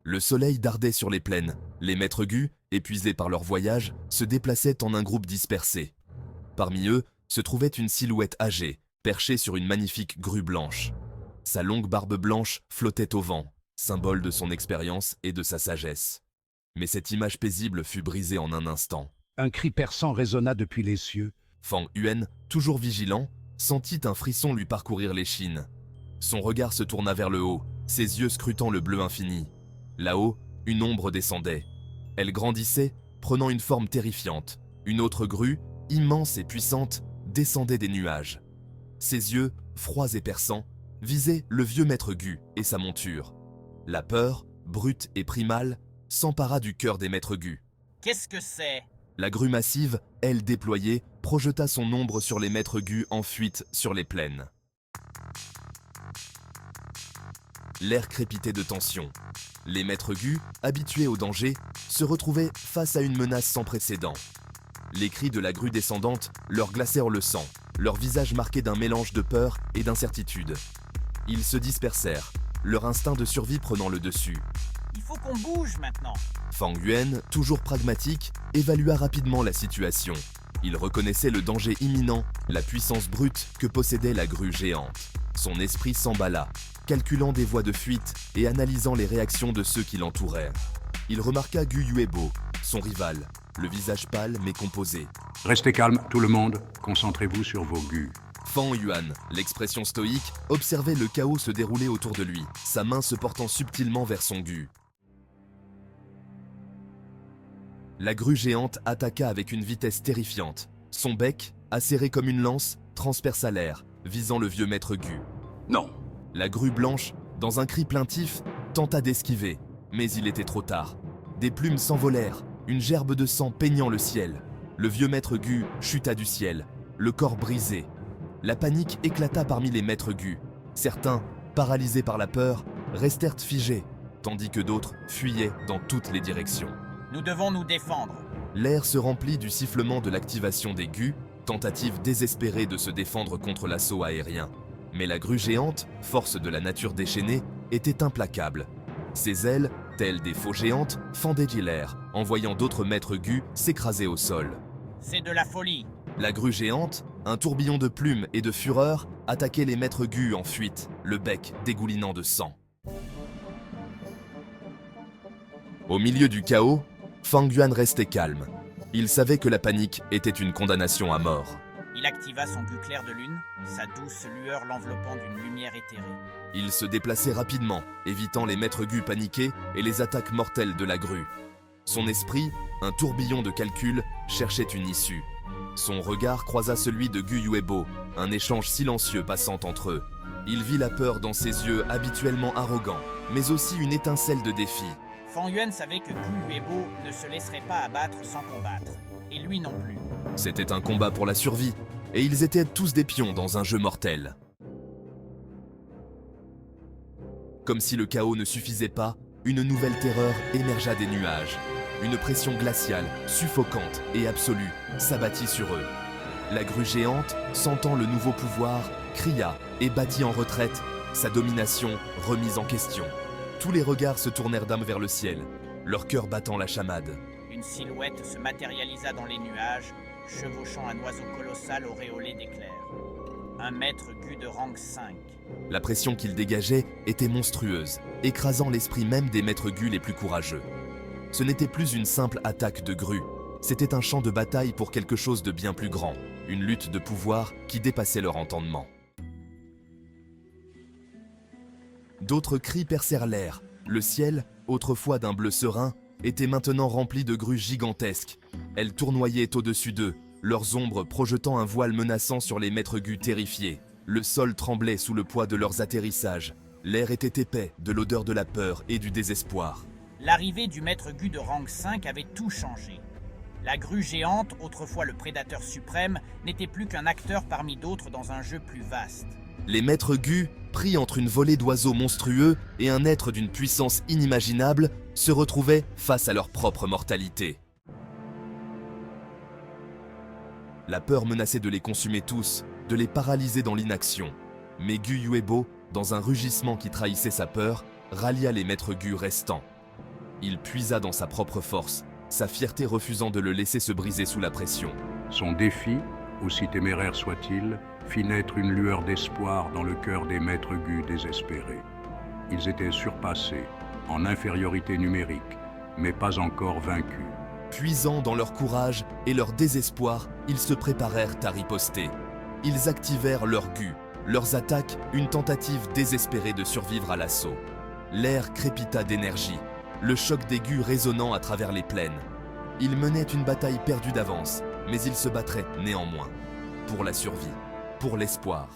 Le soleil dardait sur les plaines. Les maîtres Gu, épuisés par leur voyage, se déplaçaient en un groupe dispersé. Parmi eux se trouvait une silhouette âgée, perchée sur une magnifique grue blanche. Sa longue barbe blanche flottait au vent, symbole de son expérience et de sa sagesse. Mais cette image paisible fut brisée en un instant. Un cri perçant résonna depuis les cieux. Fang Yuan, toujours vigilant, sentit un frisson lui parcourir l'échine. Son regard se tourna vers le haut, ses yeux scrutant le bleu infini. Là-haut, une ombre descendait. Elle grandissait, prenant une forme terrifiante. Une autre grue, immense et puissante, descendait des nuages. Ses yeux, froids et perçants, visaient le vieux maître Gu et sa monture. La peur, brute et primale, s'empara du cœur des maîtres Gu. Qu'est-ce que c'est? La grue massive, elle déployée, projeta son ombre sur les maîtres Gu en fuite sur les plaines. L'air crépitait de tension. Les maîtres Gu, habitués au danger, se retrouvaient face à une menace sans précédent. Les cris de la grue descendante leur glacèrent le sang, leur visage marqué d'un mélange de peur et d'incertitude. Ils se dispersèrent, leur instinct de survie prenant le dessus. Il faut qu'on bouge maintenant. Fang Yuan, toujours pragmatique, évalua rapidement la situation. Il reconnaissait le danger imminent, la puissance brute que possédait la grue géante. Son esprit s'emballa, calculant des voies de fuite et analysant les réactions de ceux qui l'entouraient. Il remarqua Gu Yuebo, son rival, le visage pâle mais composé. Restez calme, tout le monde. Concentrez-vous sur vos gus. Fang Yuan, l'expression stoïque, observait le chaos se dérouler autour de lui, sa main se portant subtilement vers son Gu. La grue géante attaqua avec une vitesse terrifiante. Son bec, acéré comme une lance, transperça l'air, visant le vieux maître Gu. Non. La grue blanche, dans un cri plaintif, tenta d'esquiver, mais il était trop tard. Des plumes s'envolèrent, une gerbe de sang peignant le ciel. Le vieux maître Gu chuta du ciel, le corps brisé. La panique éclata parmi les maîtres Gu. Certains, paralysés par la peur, restèrent figés, tandis que d'autres fuyaient dans toutes les directions. Nous devons nous défendre. L'air se remplit du sifflement de l'activation des Gu, tentative désespérée de se défendre contre l'assaut aérien. Mais la grue géante, force de la nature déchaînée, était implacable. Ses ailes, telles des faux géantes, fendaient l'air, envoyant d'autres maîtres Gu s'écraser au sol. C'est de la folie. La grue géante, un tourbillon de plumes et de fureur, attaquait les maîtres Gu en fuite, le bec dégoulinant de sang. Au milieu du chaos, Fang Yuan restait calme. Il savait que la panique était une condamnation à mort. Il activa son Gu clair de lune, sa douce lueur l'enveloppant d'une lumière éthérée. Il se déplaçait rapidement, évitant les maîtres Gu paniqués et les attaques mortelles de la grue. Son esprit, un tourbillon de calcul, cherchait une issue. Son regard croisa celui de Gu Yuebo, un échange silencieux passant entre eux. Il vit la peur dans ses yeux habituellement arrogants, mais aussi une étincelle de défi. Fang Yuan savait que Gu Yuebo ne se laisserait pas abattre sans combattre, et lui non plus. C'était un combat pour la survie, et ils étaient tous des pions dans un jeu mortel. Comme si le chaos ne suffisait pas, une nouvelle terreur émergea des nuages. Une pression glaciale, suffocante et absolue s'abattit sur eux. La grue géante, sentant le nouveau pouvoir, cria et battit en retraite, sa domination remise en question. Tous les regards se tournèrent d'âme vers le ciel, leur cœur battant la chamade. Une silhouette se matérialisa dans les nuages, chevauchant un oiseau colossal auréolé d'éclairs. Un maître Gu de rang 5. La pression qu'il dégageait était monstrueuse, écrasant l'esprit même des maîtres Gu les plus courageux. Ce n'était plus une simple attaque de grue, c'était un champ de bataille pour quelque chose de bien plus grand, une lutte de pouvoir qui dépassait leur entendement. D'autres cris percèrent l'air. Le ciel, autrefois d'un bleu serein, était maintenant rempli de grues gigantesques. Elles tournoyaient au-dessus d'eux, leurs ombres projetant un voile menaçant sur les maîtres Gu terrifiés. Le sol tremblait sous le poids de leurs atterrissages. L'air était épais de l'odeur de la peur et du désespoir. L'arrivée du maître Gu de rang 5 avait tout changé. La grue géante, autrefois le prédateur suprême, n'était plus qu'un acteur parmi d'autres dans un jeu plus vaste. Les maîtres Gu, pris entre une volée d'oiseaux monstrueux et un être d'une puissance inimaginable, se retrouvaient face à leur propre mortalité. La peur menaçait de les consumer tous, de les paralyser dans l'inaction. Mais Gu Yuebo, dans un rugissement qui trahissait sa peur, rallia les maîtres Gu restants. Il puisa dans sa propre force, sa fierté refusant de le laisser se briser sous la pression. Son défi, aussi téméraire soit-il, fit naître une lueur d'espoir dans le cœur des maîtres gus désespérés. Ils étaient surpassés, en infériorité numérique, mais pas encore vaincus. Puisant dans leur courage et leur désespoir, ils se préparèrent à riposter. Ils activèrent leur gu, leurs attaques, une tentative désespérée de survivre à l'assaut. L'air crépita d'énergie, le choc des gus résonnant à travers les plaines. Ils menaient une bataille perdue d'avance, mais ils se battraient néanmoins. Pour la survie, pour l'espoir.